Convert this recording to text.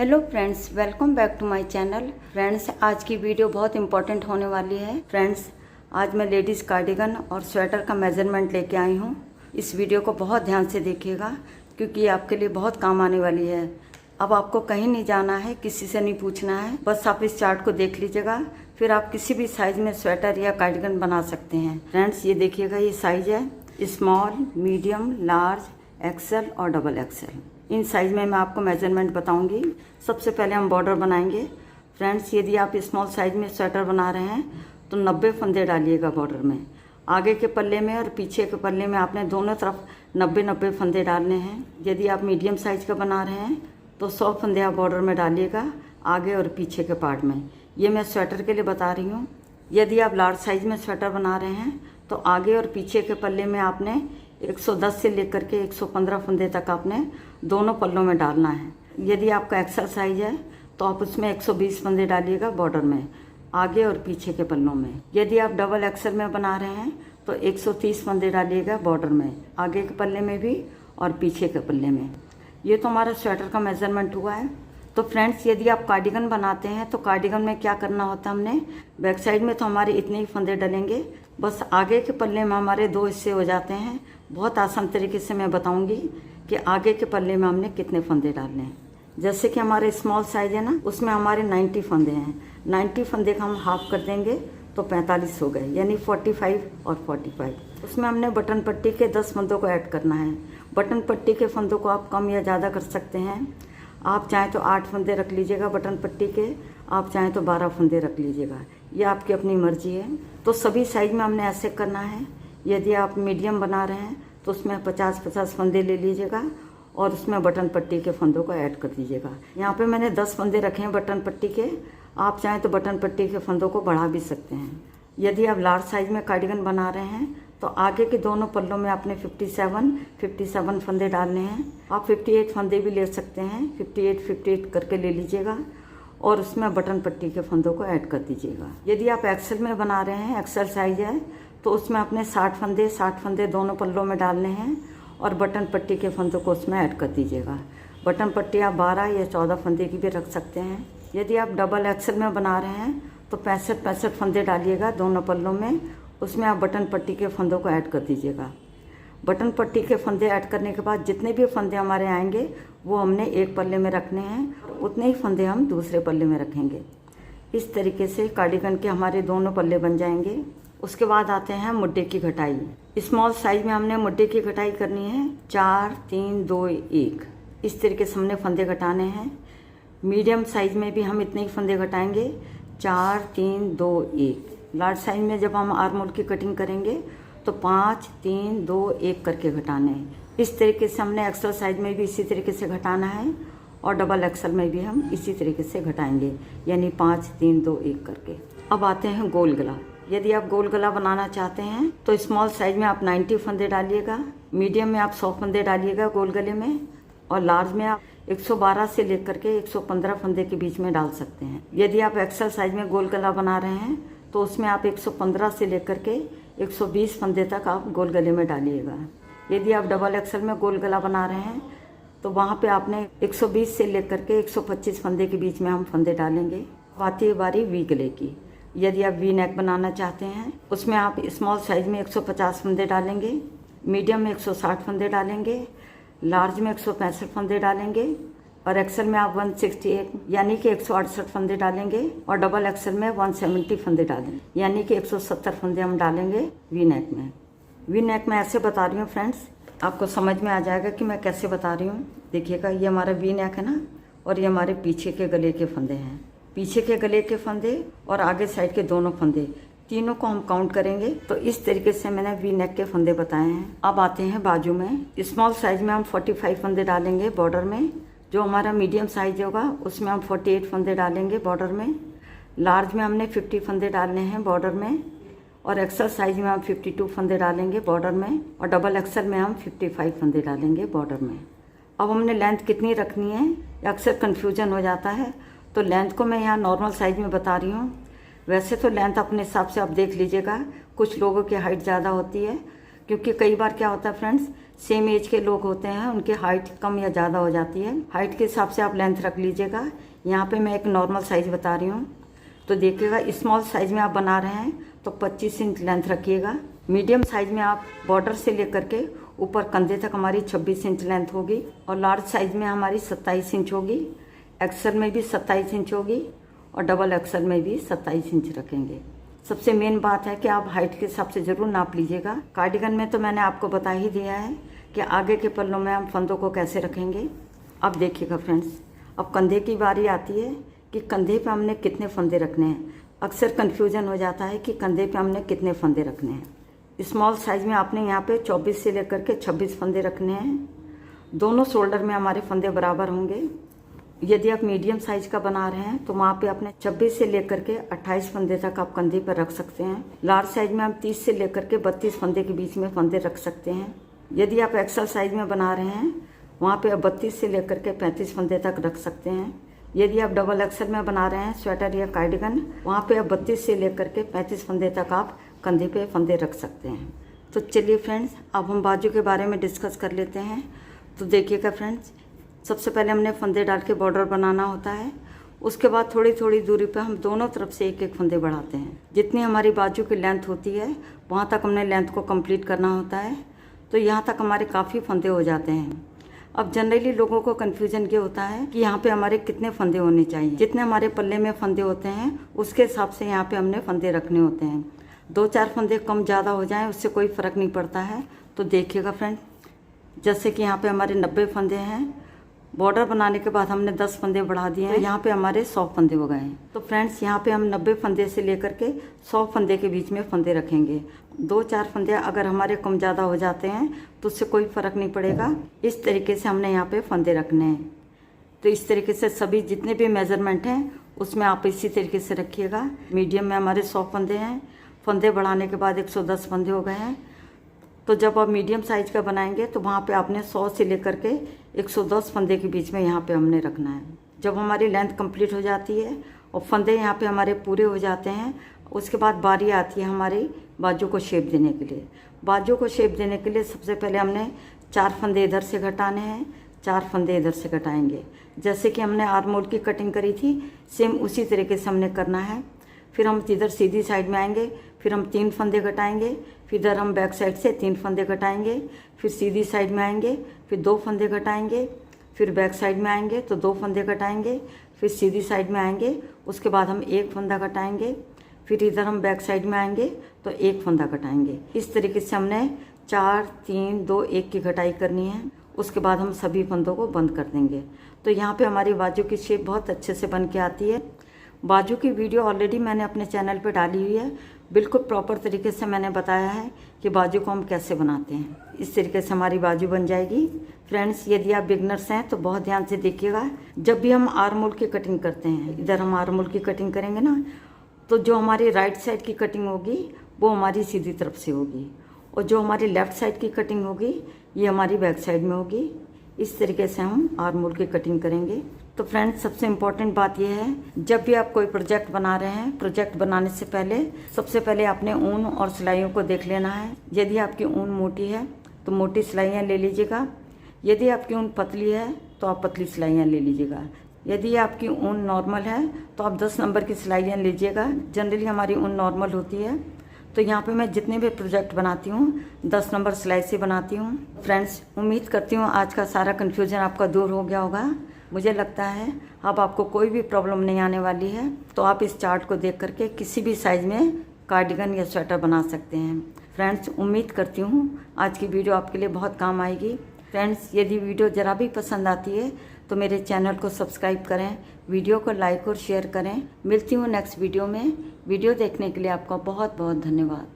Hello friends, welcome back to my channel. Friends, आज की video बहुत इंपॉर्टेंट होने वाली है। फ्रेंड्स, आज मैं लेडीज़ कार्डिगन और स्वेटर का मेजरमेंट लेके आई हूँ। इस वीडियो को बहुत ध्यान से देखिएगा क्योंकि ये आपके लिए बहुत काम आने वाली है। अब आपको कहीं नहीं जाना है, किसी से नहीं पूछना है, बस आप इस चार्ट को देख लीजिएगा, फिर आप किसी भी साइज़ में स्वेटर या कार्डिगन बना सकते हैं। फ्रेंड्स, ये देखिएगा, ये साइज़ है स्मॉल, मीडियम, लार्ज, एक्सेल और डबल एक्सेल। इन साइज़ में मैं आपको मेजरमेंट बताऊंगी। सबसे पहले हम बॉर्डर बनाएंगे। फ्रेंड्स, यदि आप स्मॉल साइज़ में स्वेटर बना रहे हैं तो 90 फंदे डालिएगा बॉर्डर में। आगे के पल्ले में और पीछे के पल्ले में आपने दोनों तरफ 90-90 फंदे डालने हैं। यदि आप मीडियम साइज़ का बना रहे हैं तो 100 फंदे आप बॉर्डर में डालिएगा, आगे और पीछे के पार्ट में। ये मैं स्वेटर के लिए बता रही हूँ। यदि आप लार्ज साइज़ में स्वेटर बना रहे हैं तो आगे और पीछे के पल्ले में आपने 110 से लेकर के 115 फंदे तक आपने दोनों पल्लों में डालना है। यदि आपका एक्सेल साइज है तो आप उसमें 120 फंदे डालिएगा बॉर्डर में, आगे और पीछे के पल्लों में। यदि आप डबल एक्सेल में बना रहे हैं तो 130 फंदे डालिएगा बॉर्डर में, आगे के पल्ले में भी और पीछे के पल्ले में। ये तो हमारा स्वेटर का मेजरमेंट हुआ है। तो फ्रेंड्स, यदि आप कार्डिगन बनाते हैं तो कार्डिगन में क्या करना होता है, हमने बैक साइड में तो हमारे इतने ही फंदे डलेंगे, बस आगे के पल्ले में हमारे 2 हिस्से हो जाते हैं। बहुत आसान तरीके से मैं बताऊंगी कि आगे के पल्ले में हमने कितने फंदे डालने हैं। जैसे कि हमारे स्मॉल साइज है ना, उसमें हमारे 90 फंदे हैं। 90 फंदे का हम हाफ कर देंगे तो 45 हो गए, यानी 45 और 45। उसमें हमने बटन पट्टी के 10 फंदों को ऐड करना है। बटन पट्टी के फंदों को आप कम या ज़्यादा कर सकते हैं। आप चाहें तो 8 फंदे रख लीजिएगा बटन पट्टी के, आप चाहें तो 12 फंदे रख लीजिएगा, ये आपकी अपनी मर्जी है। तो सभी साइज में हमने ऐसे करना है। यदि आप मीडियम बना रहे हैं तो उसमें 50-50 फंदे ले लीजिएगा और उसमें बटन पट्टी के फंदों को ऐड कर दीजिएगा। यहाँ पे मैंने 10 फंदे रखे हैं बटन पट्टी के, आप चाहें तो बटन पट्टी के फंदों को बढ़ा भी सकते हैं। यदि आप लार्ज साइज में कार्डिगन बना रहे हैं तो आगे के दोनों पल्लों में आपने 57 फंदे डालने हैं। आप 58 फंदे भी ले सकते हैं, 58 करके ले लीजिएगा और उसमें बटन पट्टी के फंदों को ऐड कर दीजिएगा। यदि आप एक्सेल में बना रहे हैं, एक्सेल साइज है, तो उसमें आपने 60 फंदे दोनों पल्लों में डालने हैं और बटन पट्टी के फंदों को उसमें ऐड कर dीजिएगा। बटन पट्टी आप 12 या 14 फंदे की भी रख सकते हैं। यदि आप डबल एक्सेल में बना रहे हैं तो 65 फंदे डालिएगा दोनों पल्लों में, उसमें आप बटन पट्टी के फंदों को ऐड कर दीजिएगा। बटन पट्टी के फंदे ऐड करने के बाद जितने भी फंदे हमारे आएंगे वो हमने एक पल्ले में रखने हैं, उतने ही फंदे हम दूसरे पल्ले में रखेंगे। इस तरीके से कार्डिगन के हमारे दोनों पल्ले बन जाएंगे। उसके बाद आते हैं मुड्ढे की घटाई। स्मॉल साइज में हमने मुड्ढे की घटाई करनी है 4, 3, 2, 1। इस तरीके से हमने फंदे घटाने हैं। मीडियम साइज में भी हम इतने ही फंदे घटाएंगे, 4, 3, 2, 1। लार्ज साइज में जब हम आर्म होल की कटिंग करेंगे तो 5, 3, 2, 1 करके घटाने हैं। इस तरीके से हमने एक्सेल साइज में भी इसी तरीके से घटाना है और डबल एक्सेल में भी हम इसी तरीके से घटाएंगे, यानी 5, 3, 2, 1 करके। अब आते हैं गोल गला। यदि आप गोल गला बनाना चाहते हैं तो स्मॉल साइज में आप 90 फंदे डालिएगा, मीडियम में आप 100 फंदे डालिएगा गोल गले में, और लार्ज में आप 112 से लेकर के 115 फंदे के बीच में डाल सकते हैं। यदि आप एक्सेल साइज में गोल गला बना रहे हैं तो उसमें आप 115 से लेकर के 120 फंदे तक आप गोल गले में डालिएगा। यदि आप डबल एक्सेल में गोल गला बना रहे हैं तो वहाँ पे आपने 120 से लेकर के 125 फंदे के बीच में हम फंदे डालेंगे। आती है बारी वी गले की। यदि आप वी नेक बनाना चाहते हैं उसमें आप स्मॉल साइज में 150 फंदे डालेंगे, मीडियम में 160 फंदे डालेंगे, लार्ज में 165 फंदे डालेंगे और एक्सेल में आप 168 यानी कि 168 फंदे डालेंगे और डबल एक्सेल में 170 फंदे डालेंगे, यानी कि 170 फंदे हम डालेंगे वी नेक में। वी नेक में ऐसे बता रही हूँ फ्रेंड्स, आपको समझ में आ जाएगा कि मैं कैसे बता रही हूँ। देखिएगा, ये हमारा वी नेक है ना, और ये हमारे पीछे के गले के फंदे हैं। पीछे के गले के फंदे और आगे साइड के दोनों फंदे, तीनों को हम काउंट करेंगे। तो इस तरीके से मैंने वी नेक के फंदे बताए हैं। अब आते हैं बाजू में। स्मॉल साइज में हम 45 फंदे डालेंगे बॉर्डर में। जो हमारा मीडियम साइज होगा उसमें हम 48 फंदे डालेंगे बॉर्डर में। लार्ज में हमने 50 फंदे डालने हैं बॉर्डर में, और एक्सेल साइज में हम 52 फंदे डालेंगे बॉर्डर में, और डबल एक्सेल में हम 55 फंदे डालेंगे बॉर्डर में। अब हमने लेंथ कितनी रखनी है, अक्सर कन्फ्यूजन हो जाता है, तो लेंथ को मैं यहाँ नॉर्मल साइज में बता रही हूँ। वैसे तो लेंथ अपने हिसाब से आप देख लीजिएगा, कुछ लोगों की हाइट ज़्यादा होती है, क्योंकि कई बार क्या होता है फ्रेंड्स, सेम एज के लोग होते हैं, उनकी हाइट कम या ज़्यादा हो जाती है। हाइट के हिसाब से आप लेंथ रख लीजिएगा। यहाँ पे मैं एक नॉर्मल साइज़ बता रही हूँ, तो देखिएगा स्मॉल साइज़ में आप बना रहे हैं तो 25 इंच लेंथ रखिएगा। मीडियम साइज़ में आप बॉर्डर से लेकर के ऊपर कंधे तक हमारी 26 इंच लेंथ होगी, और लार्ज साइज़ में हमारी 27 इंच होगी, एक्सल में भी 27 इंच होगी, और डबल एक्सल में भी 27 इंच रखेंगे। सबसे मेन बात है कि आप हाइट के हिसाब से ज़रूर नाप लीजिएगा। कार्डिगन में तो मैंने आपको बता ही दिया है कि आगे के पल्लों में हम फंदों को कैसे रखेंगे। अब देखिएगा फ्रेंड्स, अब कंधे की बारी आती है कि कंधे पे हमने कितने फंदे रखने हैं। अक्सर कन्फ्यूजन हो जाता है कि कंधे पे हमने कितने फंदे रखने हैं। स्मॉल साइज़ में आपने यहाँ पे 24 से लेकर के 26 फंदे रखने हैं। दोनों शोल्डर में हमारे फंदे बराबर होंगे। यदि आप मीडियम साइज का बना रहे हैं तो वहाँ पे अपने 26 से लेकर के 28 फंदे तक आप कंधे पर रख सकते हैं। लार्ज साइज में हम 30 से लेकर के 32 फंदे के बीच में फंदे रख सकते हैं। यदि आप एक्सल साइज में बना रहे हैं वहाँ पे आप 32 से लेकर के 35 फंदे तक रख सकते हैं। यदि आप डबल एक्सल में बना रहे हैं स्वेटर या कार्डिगन, वहाँ पे आप 32 से लेकर के 35 फंदे तक आप कंधे पे फंदे रख सकते हैं। तो चलिए फ्रेंड्स, अब हम बाजू के बारे में डिस्कस कर लेते हैं। तो देखिएगा फ्रेंड्स, सबसे पहले हमने फंदे डाल के बॉर्डर बनाना होता है। उसके बाद थोड़ी थोड़ी दूरी पे हम दोनों तरफ से एक एक फंदे बढ़ाते हैं। जितनी हमारी बाजू की लेंथ होती है वहाँ तक हमने लेंथ को कंप्लीट करना होता है। तो यहाँ तक हमारे काफ़ी फंदे हो जाते हैं। अब जनरली लोगों को कन्फ्यूजन ये होता है कि यहाँ पे हमारे कितने फंदे होने चाहिए। जितने हमारे पल्ले में फंदे होते हैं उसके हिसाब से यहाँ पे हमने फंदे रखने होते हैं। 2-4 फंदे कम ज़्यादा हो जाएं उससे कोई फ़र्क नहीं पड़ता है। तो देखिएगा फ्रेंड, जैसे कि यहाँ पे हमारे 90 फंदे हैं, बॉर्डर बनाने के बाद हमने 10 फंदे बढ़ा दिए हैं, तो यहाँ पे हमारे 100 फंदे हो गए हैं। तो फ्रेंड्स, यहाँ पे हम 90 फंदे से लेकर के 100 फंदे के बीच में फंदे रखेंगे। 2-4 फंदे अगर हमारे कम ज़्यादा हो जाते हैं तो उससे कोई फ़र्क नहीं पड़ेगा। इस तरीके से हमने यहाँ पे फंदे रखने हैं। तो इस तरीके से सभी जितने भी मेजरमेंट हैं उसमें आप इसी तरीके से रखिएगा। मीडियम में हमारे 100 फंदे हैं, फंदे बढ़ाने के बाद 110 फंदे हो गए हैं। तो जब आप मीडियम साइज का बनाएंगे तो वहाँ पे आपने 100 से लेकर के 110 फंदे के बीच में यहाँ पे हमने रखना है। जब हमारी लेंथ कंप्लीट हो जाती है और फंदे यहाँ पे हमारे पूरे हो जाते हैं, उसके बाद बारी आती है हमारी बाजू को शेप देने के लिए। बाजू को शेप देने के लिए सबसे पहले हमने 4 फंदे इधर से घटाने हैं, 4 फंदे इधर से घटाएंगे। जैसे कि हमने आर्म होल की कटिंग करी थी, सेम उसी तरीके से हमने करना है। फिर हम इधर सीधी साइड में आएंगे, फिर हम 3 फंदे घटाएंगे, फिर इधर हम बैक साइड से 3 फंदे घटाएंगे, फिर सीधी साइड में आएंगे, फिर 2 फंदे घटाएंगे, फिर बैक साइड में आएंगे तो 2 फंदे घटाएंगे, फिर सीधी साइड में आएंगे, उसके बाद हम 1 फंदा घटाएंगे, फिर इधर हम बैक साइड में आएंगे तो 1 फंदा घटाएंगे। इस तरीके से हमने 4, 3, 2, 1 की घटाई करनी है। उसके बाद हम सभी फंदों को बंद कर देंगे। तो यहाँ पे हमारी बाजू की शेप बहुत अच्छे से बन के आती है। बाजू की वीडियो ऑलरेडी मैंने अपने चैनल पे डाली हुई है। बिल्कुल प्रॉपर तरीके से मैंने बताया है कि बाजू को हम कैसे बनाते हैं। इस तरीके से हमारी बाजू बन जाएगी। फ्रेंड्स, यदि आप बिगनर्स हैं तो बहुत ध्यान से देखिएगा। जब भी हम आर्म होल की कटिंग करते हैं, इधर हम आर्म होल की कटिंग करेंगे ना, तो जो हमारी राइट साइड की कटिंग होगी वो हमारी सीधी तरफ से होगी, और जो हमारी लेफ्ट साइड की कटिंग होगी ये हमारी बैक साइड में होगी। इस तरीके से हम आर्म होल की कटिंग करेंगे। तो फ्रेंड्स, सबसे इम्पॉर्टेंट बात यह है, जब भी आप कोई प्रोजेक्ट बना रहे हैं, प्रोजेक्ट बनाने से पहले सबसे पहले आपने ऊन और सिलाइयों को देख लेना है। यदि आपकी ऊन मोटी है तो मोटी सिलाइयाँ ले लीजिएगा। यदि आपकी ऊन पतली है तो आप पतली सिलाइयाँ ले लीजिएगा। यदि आपकी ऊन नॉर्मल है तो आप 10 नंबर की सिलाइयाँ लीजिएगा। जनरली हमारी ऊन नॉर्मल होती है। तो यहाँ पे मैं जितने भी प्रोजेक्ट बनाती हूँ 10 नंबर सिलाई से बनाती हूँ। फ्रेंड्स, उम्मीद करती हूँ आज का सारा कन्फ्यूजन आपका दूर हो गया होगा। मुझे लगता है अब आपको कोई भी प्रॉब्लम नहीं आने वाली है। तो आप इस चार्ट को देख करके किसी भी साइज़ में कार्डिगन या स्वेटर बना सकते हैं। फ्रेंड्स, उम्मीद करती हूँ आज की वीडियो आपके लिए बहुत काम आएगी। फ्रेंड्स, यदि वीडियो ज़रा भी पसंद आती है तो मेरे चैनल को सब्सक्राइब करें, वीडियो को लाइक और शेयर करें। मिलती हूँ नेक्स्ट वीडियो में। वीडियो देखने के लिए आपका बहुत बहुत धन्यवाद।